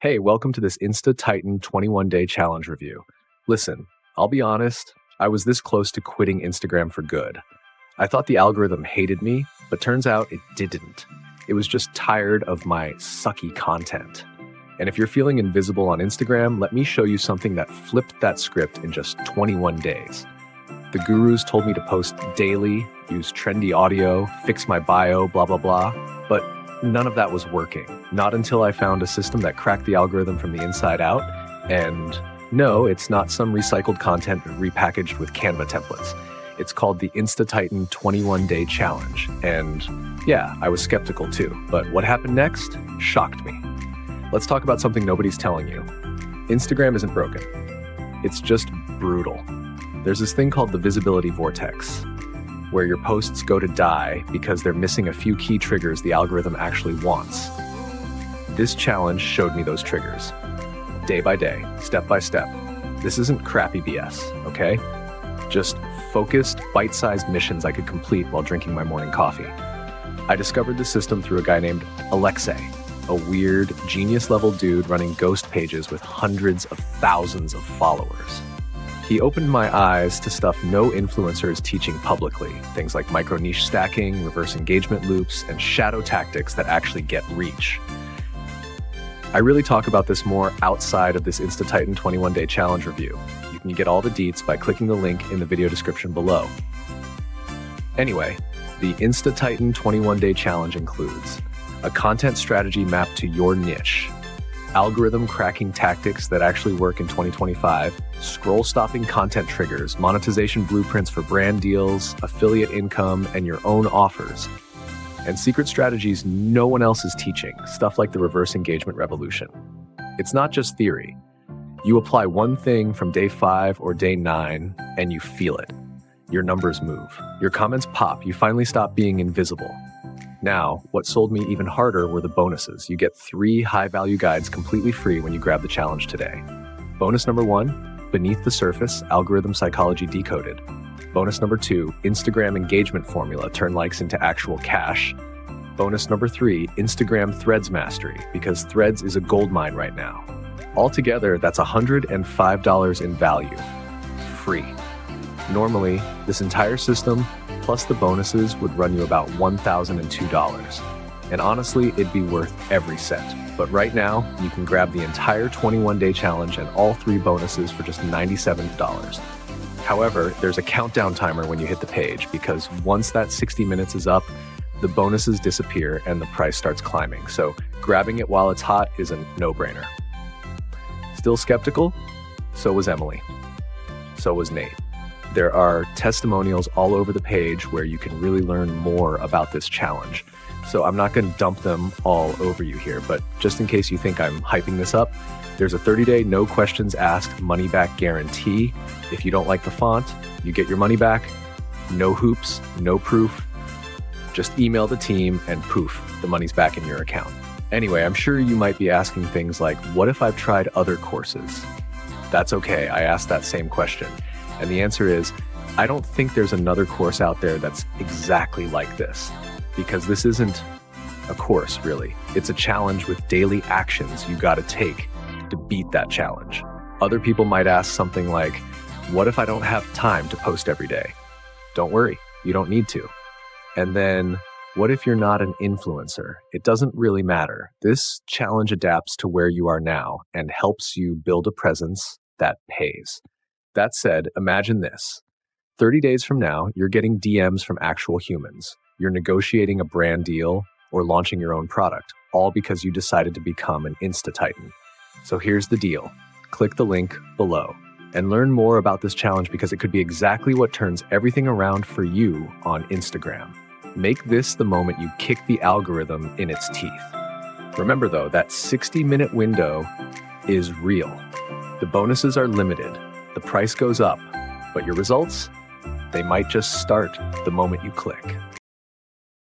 Hey, welcome to this Insta Titan 21-day challenge review. Listen, I'll be honest, I was this close to quitting Instagram for good. I thought the algorithm hated me, but turns out it didn't. It was just tired of my sucky content. And if you're feeling invisible on Instagram, let me show you something that flipped that script in just 21 days. The gurus told me to post daily, use trendy audio, fix my bio, blah, blah, blah, but none of that was working. Not until I found a system that cracked the algorithm from the inside out. And no, it's not some recycled content repackaged with Canva templates. It's called the Insta Titan 21-day challenge. And yeah, I was skeptical too. But what happened next shocked me. Let's talk about something nobody's telling you. Instagram isn't broken. It's just brutal. There's this thing called the Visibility Vortex, where your posts go to die because they're missing a few key triggers the algorithm actually wants. This challenge showed me those triggers. Day by day, step by step. This isn't crappy BS, okay? Just focused, bite-sized missions I could complete while drinking my morning coffee. I discovered the system through a guy named Alexei, a weird, genius-level dude running ghost pages with hundreds of thousands of followers. He opened my eyes to stuff no influencer is teaching publicly, things like micro-niche stacking, reverse engagement loops, and shadow tactics that actually get reach. I really talk about this more outside of this Insta Titan 21-day challenge review. You can get all the deets by clicking the link in the video description below. Anyway, the Insta Titan 21-day challenge includes a content strategy mapped to your niche, algorithm cracking tactics that actually work in 2025, scroll stopping content triggers, monetization blueprints for brand deals, affiliate income, and your own offers, and secret strategies no one else is teaching, stuff like the reverse engagement revolution. It's not just theory. You apply one thing from day 5 or day 9, and you feel it. Your numbers move. Your comments pop. You finally stop being invisible. Now, what sold me even harder were the bonuses. You get 3 high-value guides completely free when you grab the challenge today. Bonus number 1, Beneath the Surface, Algorithm Psychology Decoded. Bonus number 2, Instagram Engagement Formula, Turn Likes into Actual Cash. Bonus number 3, Instagram Threads Mastery, because Threads is a goldmine right now. Altogether, that's $105 in value. Free. Normally, this entire system, plus the bonuses, would run you about $1,002. And honestly, it'd be worth every cent. But right now, you can grab the entire 21-day challenge and all 3 bonuses for just $97. However, there's a countdown timer when you hit the page, because once that 60 minutes is up, the bonuses disappear and the price starts climbing. So grabbing it while it's hot is a no-brainer. Still skeptical? So was Emily. So was Nate. There are testimonials all over the page where you can really learn more about this challenge. So I'm not going to dump them all over you here, but just in case you think I'm hyping this up, there's a 30-day no questions asked money-back guarantee. If you don't like the font, you get your money back. No hoops, no proof. Just email the team and poof, the money's back in your account. Anyway, I'm sure you might be asking things like, what if I've tried other courses? That's okay, I asked that same question. And the answer is, I don't think there's another course out there that's exactly like this, because this isn't a course, really. It's a challenge with daily actions you gotta take to beat that challenge. Other people might ask something like, what if I don't have time to post every day? Don't worry, you don't need to. And then, what if you're not an influencer? It doesn't really matter. This challenge adapts to where you are now and helps you build a presence that pays. That said, imagine this. 30 days from now, you're getting DMs from actual humans. You're negotiating a brand deal or launching your own product, all because you decided to become an Insta Titan. So here's the deal. Click the link below and learn more about this challenge, because it could be exactly what turns everything around for you on Instagram. Make this the moment you kick the algorithm in its teeth. Remember though, that 60-minute window is real. The bonuses are limited. The price goes up, but your results, they might just start the moment you click.